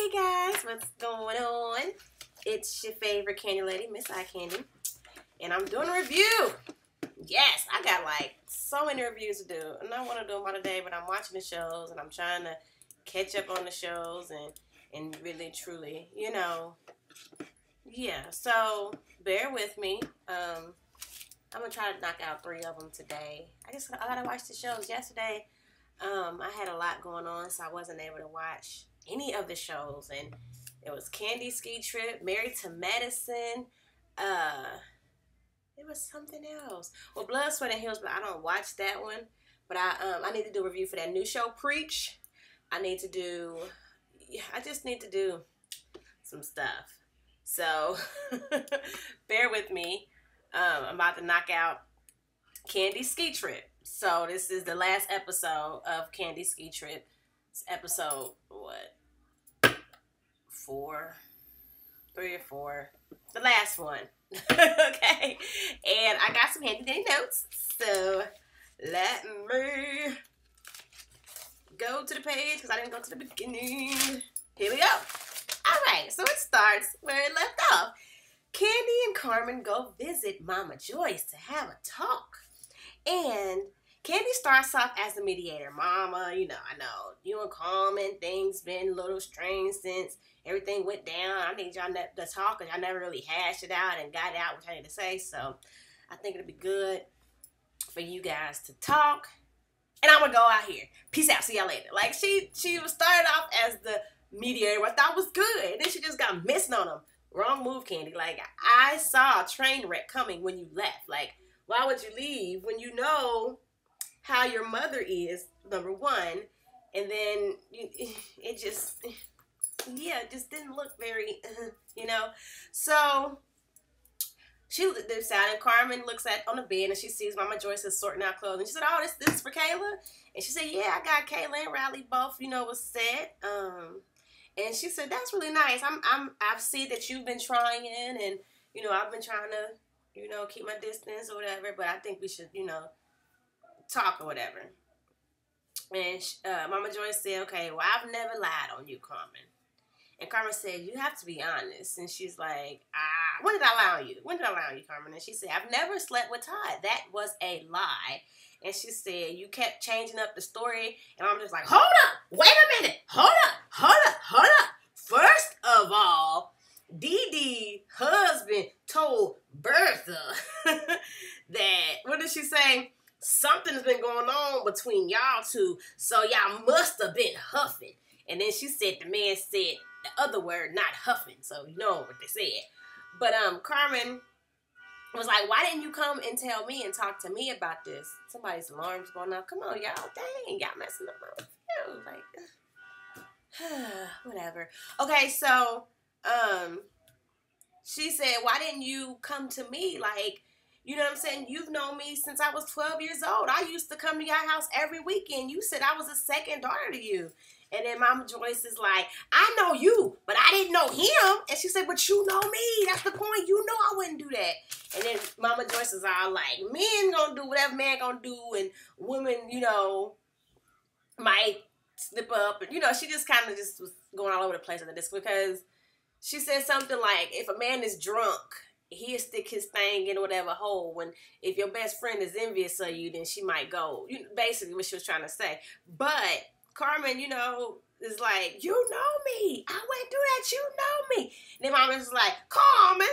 Hey guys, what's going on? It's your favorite candy lady, Miss Eye Candy, and I'm doing a review. Yes, I got like so many reviews to do, and I want to do them all today, but I'm watching the shows and I'm trying to catch up on the shows and really truly, yeah. So bear with me. I'm gonna try to knock out 3 of them today. I gotta watch the shows. Yesterday, I had a lot going on, so I wasn't able to watch any of the shows, and it was Kandi Ski Trip, Married to Medicine, it was something else. Well, Blood, Sweat, and Heels, but I don't watch that one. But I need to do a review for that new show, Preach. I just need to do some stuff. So, bear with me. I'm about to knock out Kandi Ski Trip. So, this is the last episode of Kandi Ski Trip. It's episode, 3 or 4. The last one. Okay. And I got some handy dandy notes. So, let me go to the page because I didn't go to the beginning. Here we go. Alright, so it starts where it left off. Kandi and Carmen go visit Mama Joyce to have a talk. And Kandi starts off as the mediator. Mama, I know you and Carmen, things been a little strange since everything went down. I need y'all to talk because y'all never really hashed it out and got out what I need to say. So I think it'll be good for you guys to talk. And I'm going to go out here. Peace out. See y'all later. Like, she was started off as the mediator, which I thought was good. And then she just got missing on them. Wrong move, Kandi. Like, I saw a train wreck coming when you left. Like, why would you leave when you know how your mother is, number one, and then it just didn't look very, So she lives out, and Carmen looks on the bed, and she sees Mama Joyce is sorting out clothes, and she said, "Oh, this is for Kayla," and she said, "Yeah, I got Kayla and Riley both, was set." And she said, "That's really nice. I've seen that you've been trying, and I've been trying to, keep my distance or whatever, but I think we should, talk or whatever." And Mama Joyce said, "Okay, well, I've never lied on you, Carmen." And Carmen said, "You have to be honest." And she's like, "When did I lie on you? When did I lie on you, Carmen?" And she said, "I've never slept with Todd. That was a lie." And she said, "You kept changing up the story." And I'm just like, "Hold up. Wait a minute. Hold up. First of all, Dee Dee's husband told Bertha that, what did she say? Something's been going on between y'all two, so y'all must have been huffing." And then she said the man said the other word, not huffing, so you know what they said. But Carmen was like, "Why didn't you come and tell me and talk to me about this?" Somebody's alarm's going off. Come on, y'all. Dang, y'all messing up my phone. Like, whatever. Okay, so she said, "Why didn't you come to me? Like, you know what I'm saying? You've known me since I was 12 years old. I used to come to your house every weekend. You said I was a second daughter to you." And then Mama Joyce is like, "I know you, but I didn't know him." And she said, "But you know me. That's the point. You know I wouldn't do that." And then Mama Joyce is all like, "Men gonna do whatever man gonna do, and women, might slip up." And, she just kind of just was going all over the place with this because she said something like, if a man is drunk, he'll stick his thing in whatever hole. When if your best friend is envious of you, then she might go. Basically what she was trying to say. But Carmen, is like, "You know me. I went through that. You know me." And then Mama is like, "Carmen,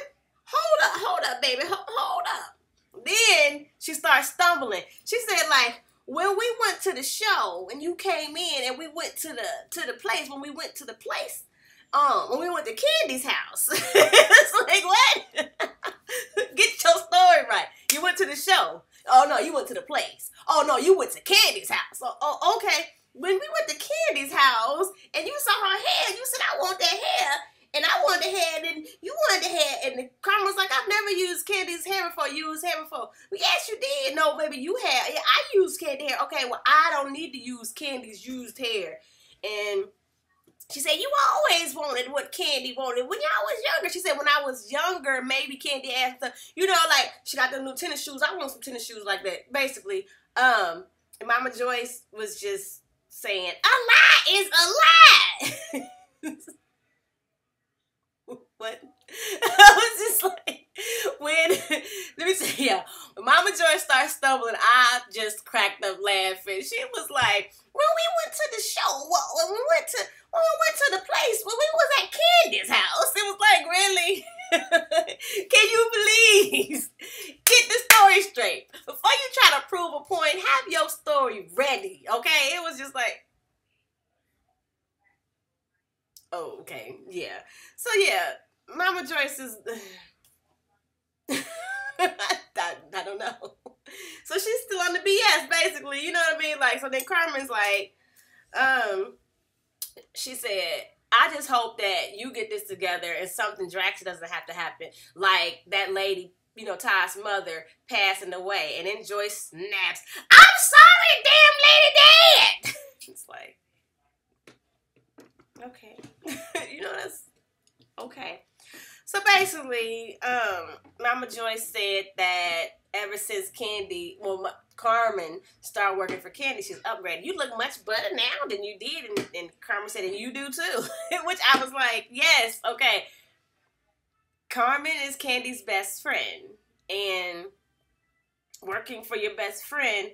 hold up, baby. Hold up." Then she starts stumbling. She said, like, "When we went to the show and you came in and we went to the place, when we went to the place, when we went to Kandi's house." It's like, what? Get your story right. You went to the show. Oh, no, you went to the place. Oh, no, you went to Kandi's house. Oh, okay. When we went to Kandi's house and you saw her hair, you said, "I want that hair." And I wanted the hair, and you wanted the hair. And the Carmen was like, "I've never used Kandi's hair before. You used hair before." "Well, yes, you did." "No, baby, you have. Yeah, I used Kandi hair." "Okay, well, I don't need to use Kandi's used hair." And she said, "You always wanted what Kandi wanted when y'all was younger." She said, "When I was younger, maybe Kandi asked her, like, she got the new tennis shoes. I want some tennis shoes like that," basically. And Mama Joyce was just saying, "A lie is a lie." What? I was just like, when, let me say, yeah, when Mama Joyce started stumbling, I just cracked up laughing. She was like, when we went to the show, when we went to the place, when we was at Kandi's house, it was like, really? Can you please get the story straight? Before you try to prove a point, have your story ready, okay? It was just like, oh, okay, yeah. So, yeah, Mama Joyce is, I don't know. So she's still on the BS, basically, you know what I mean? Like, so then Carmen's like, she said, I just hope that you get this together and something drastic doesn't have to happen. Like that lady, you know, Todd's mother passing away. And then Joyce snaps, I'm sorry, damn lady dad. It's like, okay. You know, that's okay. So basically, Mama Joyce said that ever since Carmen started working for Kandi, she's upgraded. You look much better now than you did. And Carmen said, and you do too. Which I was like, yes, okay. Carmen is Kandi's best friend. And working for your best friend,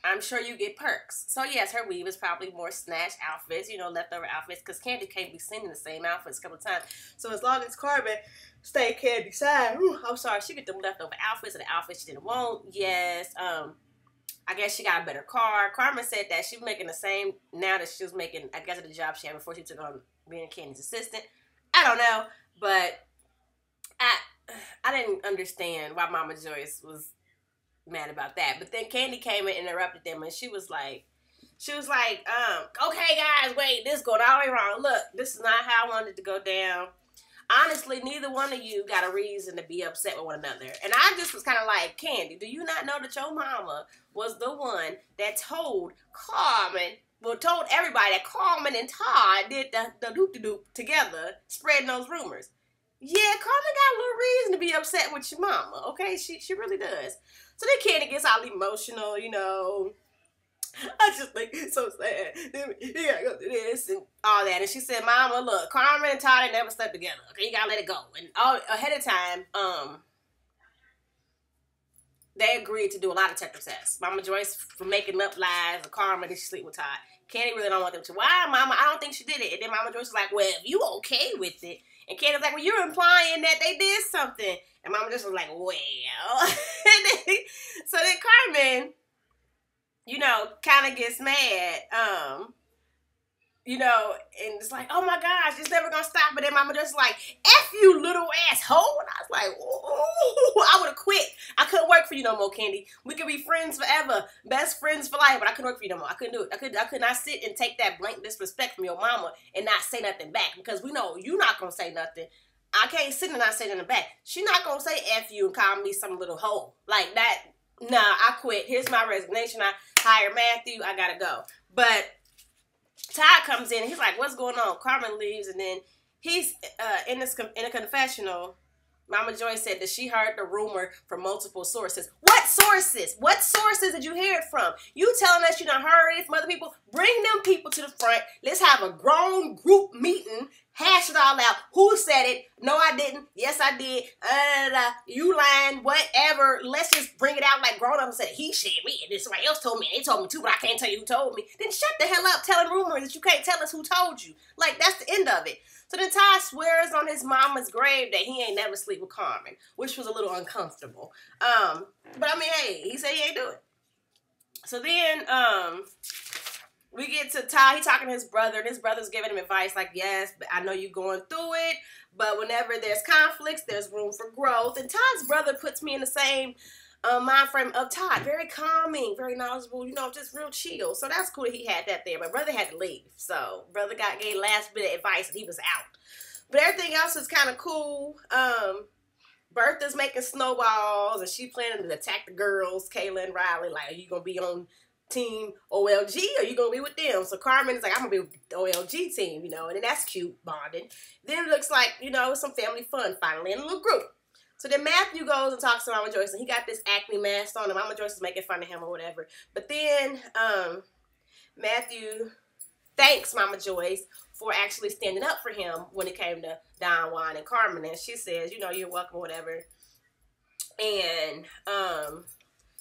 I'm sure you get perks. So yes, her weave is probably more snatched outfits, you know, leftover outfits, because Kandi can't be seen in the same outfits a couple of times. So as long as Carmen stay Kandi's side, I'm sorry, she get them leftover outfits and the outfits she didn't want. Yes, I guess she got a better car. Carmen said that she was making the same now that she was making, I guess, at the job she had before she took on being Kandi's assistant. I don't know, but I didn't understand why Mama Joyce was mad about that. But then Kandi came and interrupted them, and she was like, okay guys, wait, this is going all the way wrong. Look, this is not how I wanted it to go down. Honestly, neither one of you got a reason to be upset with one another. And I just was kind of like, Kandi, do you not know that your mama was the one that told Carmen, well, told everybody that Carmen and Todd did the doop-de-doop together, spreading those rumors? Yeah, Carmen got a little reason to be upset with your mama, okay? She really does. So then Kandi gets all emotional, you know. I just think it's so sad. You gotta go through this and all that. And she said, Mama, look, Carmen and Todd ain't never slept together. Okay, you gotta let it go. And ahead of time, they agreed to do a lot of detective tests. Mama Joyce for making up lies, Carmen that she sleep with Todd. Kandi really don't want them to. Why, Mama? I don't think she did it. And then Mama Joyce was like, well, if you okay with it. And Kandi was like, well, you're implying that they did something. And Mama just was like, well. So then Carmen, you know, kind of gets mad, you know, and it's like, oh my gosh, it's never gonna stop. But then Mama just like, F you, little asshole. And I was like, ooh, I would have quit. I couldn't work for you no more, Kandi. We could be friends forever, best friends for life, but I couldn't work for you no more. I couldn't do it. I could not sit and take that blank disrespect from your mama and not say nothing back, because we know you not gonna say nothing. I can't sit and not say nothing back. She not gonna say F you and call me some little hoe. Like that, nah, I quit. Here's my resignation. I hire Matthew. I gotta go. But Todd comes in. He's like, what's going on? Carmen leaves, and then he's in a confessional. Mama Joyce said that she heard the rumor from multiple sources. What sources? What sources did you hear it from? You telling us you done heard it from other people? Bring them people to the front. Let's have a grown group meeting. Hash it all out. Who said it? No, I didn't. Yes, I did. You lying. Whatever. Let's just bring it out like grown up and say, he said me and this somebody else told me. And they told me too, but I can't tell you who told me. Then shut the hell up telling rumors that you can't tell us who told you. Like, that's the end of it. So then Todd swears on his mama's grave that he ain't never sleep with Carmen, which was a little uncomfortable. But I mean, hey, he said he ain't do it. So then, we get to Todd. He talking to his brother, and his brother's giving him advice like, yes, but I know you're going through it, but whenever there's conflicts, there's room for growth. And Todd's brother puts me in the same mind frame of Todd. Very calming, very knowledgeable, you know, just real chill. So that's cool that he had that there. But brother had to leave. So brother gave last bit of advice, and he was out. But everything else is kind of cool. Bertha's making snowballs, and she planning to attack the girls, Kayla and Riley. Like, are you going to be on team OLG, or you gonna be with them? So Carmen is like, I'm gonna be with the OLG team, you know, and then that's cute, bonding. Then it looks like, you know, some family fun finally in a little group. So then Matthew goes and talks to Mama Joyce, and he got this acne mask on, and Mama Joyce is making fun of him or whatever. But then Matthew thanks Mama Joyce for actually standing up for him when it came to Don Juan and Carmen. And she says, you know, you're welcome or whatever. And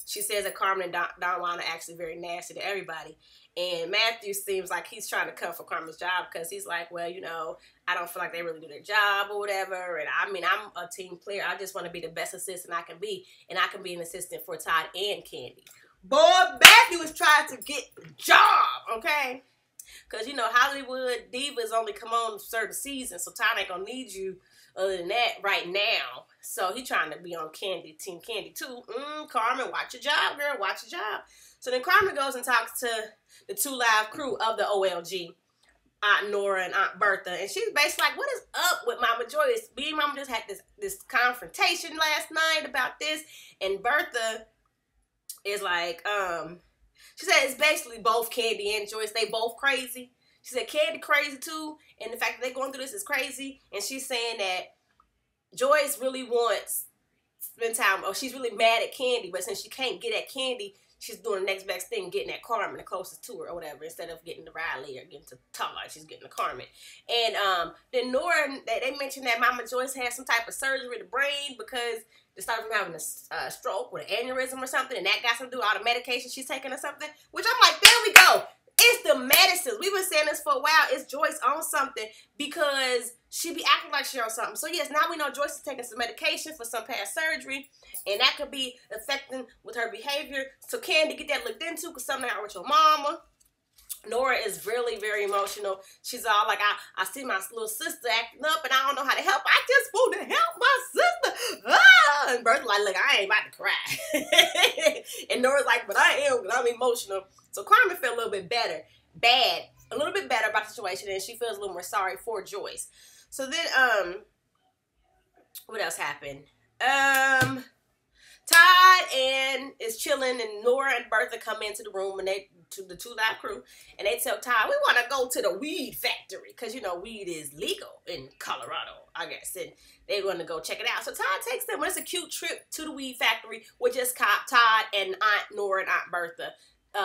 she says that Carmen and Don Juan are actually very nasty to everybody. And Matthew seems like he's trying to come for Carmen's job because he's like, well, you know, I don't feel like they really do their job or whatever. And I mean, I'm a team player. I just want to be the best assistant I can be. And I can be an assistant for Todd and Kandi. Boy, Matthew is trying to get the job, okay? Because, you know, Hollywood divas only come on certain seasons, so Todd ain't going to need you other than that right now. So he trying to be on Kandi, Team Kandi too. Carmen, watch your job, girl. Watch your job. So then Carmen goes and talks to the 2 Live crew of the OLG, Aunt Nora and Aunt Bertha. And she's basically like, what is up with Mama Joyce? Me and Mama just had this confrontation last night about this. And Bertha is like, she said it's basically both Kandi and Joyce. They both crazy. She said Kandi crazy too. And the fact that they're going through this is crazy. And she's saying that Joyce really wants to spend time, or she's really mad at Kandi, but since she can't get at Kandi, she's doing the next best thing, getting at Carmen, the closest to her or whatever, instead of getting to Riley or getting to Todd, she's getting to Carmen. And then Nora, they mentioned that Mama Joyce had some type of surgery with the brain because they started from having a stroke or an aneurysm or something, and that got something to do with all the medication she's taking or something, which I'm like, there we go. It's the medicines. We've been saying this for a while. It's Joyce on something because she be acting like she on something. So yes, now we know Joyce is taking some medication for some past surgery, and that could be affecting with her behavior. So Kandi, get that looked into because something out with your mama. Nora is really very emotional. She's all like, I see my little sister acting up and I don't know how to help. I just want to help my sister. Ah! And Bertha's like, look, I ain't about to cry. And Nora's like, but I am because I'm emotional. So Carmen felt a little bit better. A little bit better about the situation, and she feels a little more sorry for Joyce. So then, what else happened? Todd and is chilling, and Nora and Bertha come into the room, and to the 2 Live crew, and they tell Todd, we want to go to the weed factory, because, you know, weed is legal in Colorado, I guess, and they want to go check it out. So Todd takes them, it's a cute trip to the weed factory with just Todd and Aunt Nora and Aunt Bertha.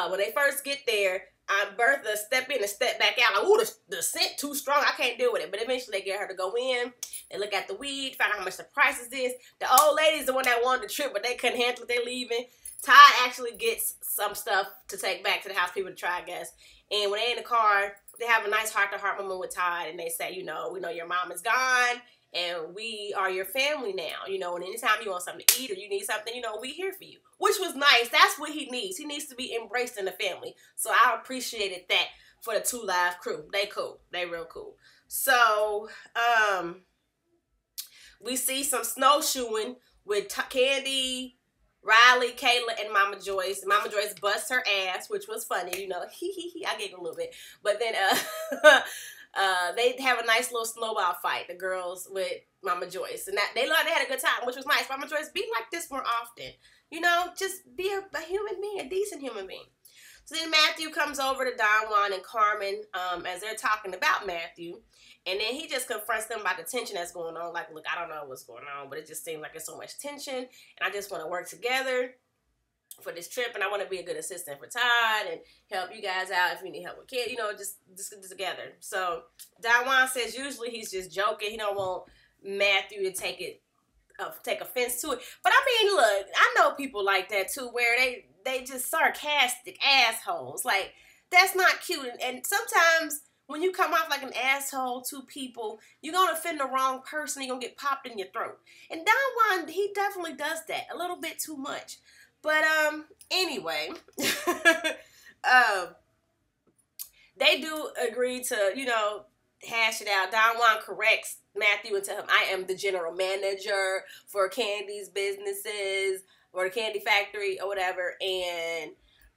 When they first get there, Aunt Bertha step in and step back out, like, ooh, the scent too strong, I can't deal with it. But eventually they get her to go in, they look at the weed, find out how much the price is. The old lady's the one that wanted the trip, but they couldn't handle it, they're leaving. Todd actually gets some stuff to take back to the house, people to try, I guess. And when they're in the car, they have a nice heart-to-heart moment with Todd, and they say, you know, we know your mom is gone, and we are your family now, you know, and anytime you want something to eat or you need something, you know, we here for you. Which was nice. That's what he needs. He needs to be embraced in the family. So I appreciated that for the 2 Live crew. They cool. They real cool. So, we see some snowshoeing with Kandi, Riley, Kayla, and Mama Joyce. Mama Joyce busts her ass, which was funny, you know. I giggled a little bit. But then, they have a nice little snowball fight, the girls with Mama Joyce. And they had a good time, which was nice. Mama Joyce, be like this more often. You know, just be a human being, a decent human being. So then Matthew comes over to Don Juan and Carmen as they're talking about Matthew. And then he just confronts them about the tension that's going on. Like, look, I don't know what's going on, but it just seems like there's so much tension. And I just want to work together for this trip. And I want to be a good assistant for Todd and help you guys out if you need help with kids. You know, just get this together. So Don Juan says usually he's just joking. He don't want Matthew to take offense to it. But I mean, look, I know people like that too, where they just sarcastic assholes. Like, that's not cute. And sometimes when you come off like an asshole to people, you're going to offend the wrong person. You're going to get popped in your throat. And Don Juan, he definitely does that a little bit too much. But anyway, they do agree to, you know, hash it out. Don Juan corrects Matthew and tell him, I am the general manager for Kandi's businesses or the Kandi factory or whatever, and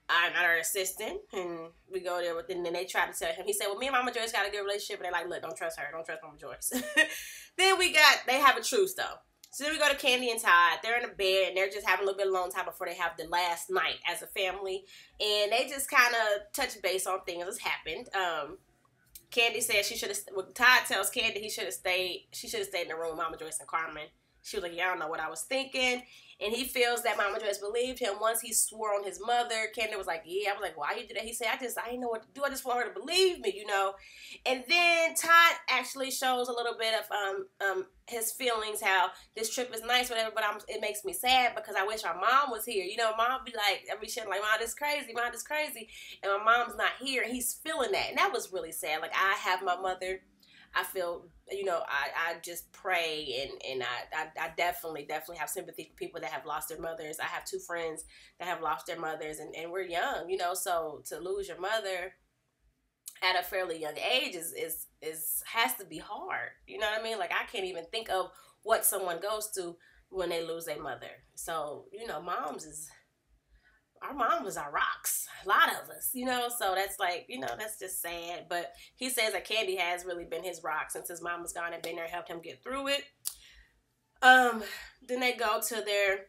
I'm not her assistant. And we go there with it, and then they try to tell him. He said, well, me and Mama Joyce got a good relationship, and they're like, look, don't trust her. Don't trust Mama Joyce. Then they have a truce, though. So then we go to Kandi and Todd. They're in a bed, and they're just having a little bit of alone time before they have the last night as a family. And they just kind of touch base on things that's happened. Kandi says she should have, Todd tells Kandi she should have stayed in the room with Mama Joyce and Carmen. She was like, yeah, I don't know what I was thinking. And he feels that Mama Joyce believed him once he swore on his mother. Kandi was like, yeah. I was like, why you do that? He said, I didn't know what to do. I just want her to believe me, you know. And then Todd actually shows a little bit of his feelings, how this trip is nice, whatever, but it makes me sad because I wish our mom was here. You know, mom be like, every shit like, Mom, this crazy, Mom, this crazy. And my mom's not here, and he's feeling that. And that was really sad. Like, I have my mother. I feel, you know, I just pray, and I definitely have sympathy for people that have lost their mothers. I have 2 friends that have lost their mothers, and we're young, you know, so to lose your mother at a fairly young age is has to be hard. You know what I mean? Like, I can't even think of what someone goes through when they lose their mother. So, you know, our moms are rocks. A lot of us, you know, so that's like, you know, that's just sad. But he says that Kandi has really been his rock since his mom was gone and been there, helped him get through it. Then they go to their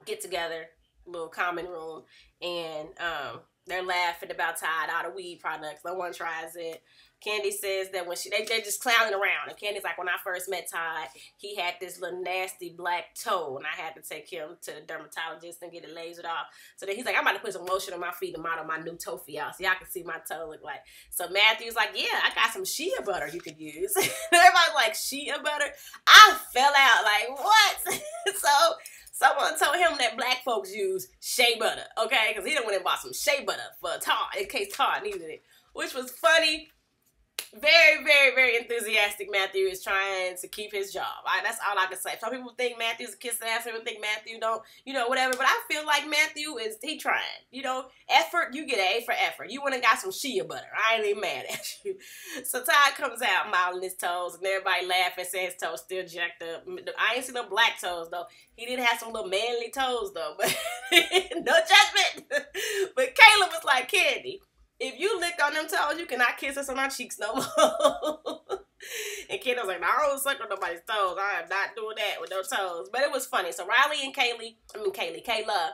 get together, little common room, and they're laughing about Todd, all the weed products. No one tries it. Kandi says that when they're just clowning around. And Kandi's like, when I first met Todd, he had this little nasty black toe, and I had to take him to the dermatologist and get it lasered off. So then he's like, I'm about to put some lotion on my feet to model my new toe for y'all, so y'all can see my toe look like. So Matthew's like, yeah, I got some shea butter you could use. Everybody's like, shea butter? I fell out like, what? So someone told him that black folks use shea butter, okay? Because he done went and bought some shea butter for Todd, in case Todd needed it, which was funny. Very, very, very enthusiastic Matthew is trying to keep his job. That's all I can say. Some people think Matthew's a kiss ass. Some people think Matthew don't, you know, whatever. But I feel like Matthew he trying. You know, effort, you get an A for effort. You went and got some shea butter. I ain't even mad at you. So Todd comes out modeling his toes, and everybody laughing, saying his toes still jacked up. I ain't seen no black toes, though. He did have some little manly toes, though. But no judgment. But Kayla was like, Kandi, if you lick on them toes, you cannot kiss us on our cheeks no more. And Kandi was like, no, I don't suck on nobody's toes. I am not doing that with no toes. But it was funny. So Riley and Kayla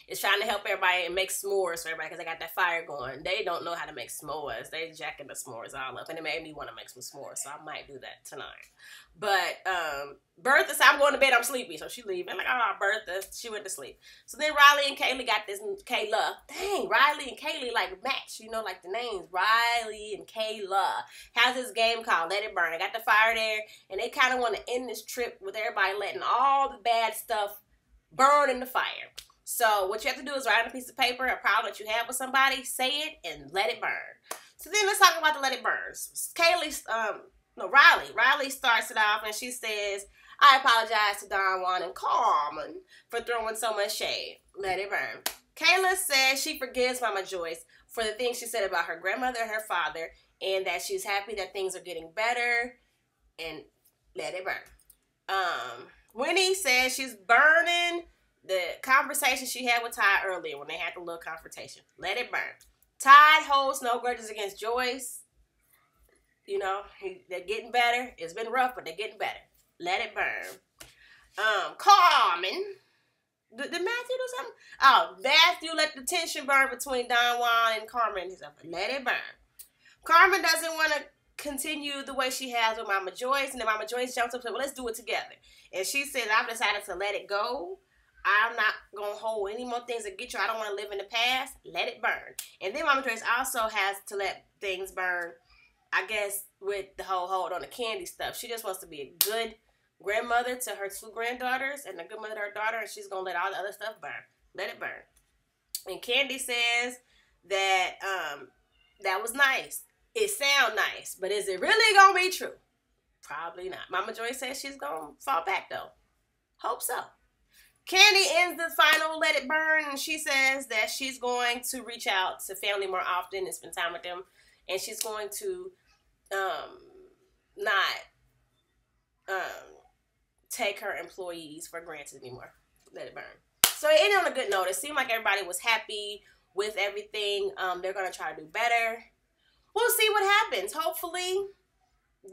is trying to help everybody and make s'mores for everybody because they got that fire going. They don't know how to make s'mores. They jacking the s'mores all up. And it made me want to make some s'mores. So I might do that tonight. But Bertha said, I'm going to bed, I'm sleepy. So she leaving. I'm like, oh, Bertha, she went to sleep. So then Riley and Kaylee got this, Dang, Riley and Kaylee like match, you know, like the names. Riley and Kayla has this game called Let It Burn. They got the fire there, and they kind of want to end this trip with everybody letting all the bad stuff burn in the fire. So what you have to do is write on a piece of paper a problem that you have with somebody, say it, and let it burn. So then let's talk about the Let It Burns. Riley starts it off, and she says, I apologize to Don Juan and Carmen for throwing so much shade. Let it burn. Kayla says she forgives Mama Joyce for the things she said about her grandmother and her father, and that she's happy that things are getting better, and let it burn. Winnie says she's burning the conversation she had with Todd earlier when they had the little confrontation. Let it burn. Todd holds no grudges against Joyce. You know, they're getting better. It's been rough, but they're getting better. Let it burn. Carmen. Did Matthew do something? Oh, Matthew let the tension burn between Don Juan and Carmen. He's like, let it burn. Carmen doesn't want to continue the way she has with Mama Joyce. And then Mama Joyce jumps up and says, well, let's do it together. And she said, I've decided to let it go. I'm not going to hold any more things against you. I don't want to live in the past. Let it burn. And then Mama Joyce also has to let things burn, I guess, with the whole hold on the Kandi stuff. She just wants to be a good grandmother to her 2 granddaughters and a good mother to her daughter, and she's going to let all the other stuff burn. Let it burn. And Kandi says that that was nice. It sounds nice, but is it really going to be true? Probably not. Mama Joyce says she's going to fall back, though. Hope so. Kandi ends the final Let It Burn, and she says that she's going to reach out to family more often and spend time with them, and she's going to not take her employees for granted anymore. Let it burn. So it ended on a good note. It seemed like everybody was happy with everything. They're going to try to do better. We'll see what happens. Hopefully,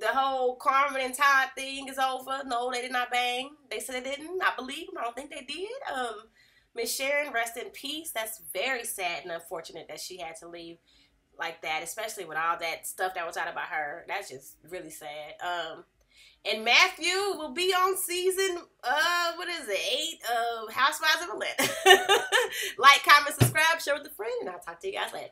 the whole Carmen and Todd thing is over. No, they did not bang. They said they didn't. I believe them. I don't think they did. Miss Sharon, rest in peace. That's very sad and unfortunate that she had to leave like that, especially with all that stuff that was out about her. That's just really sad. And Matthew will be on season, 8 of Housewives of Atlanta. Like, comment, subscribe, share with a friend, and I'll talk to you guys later.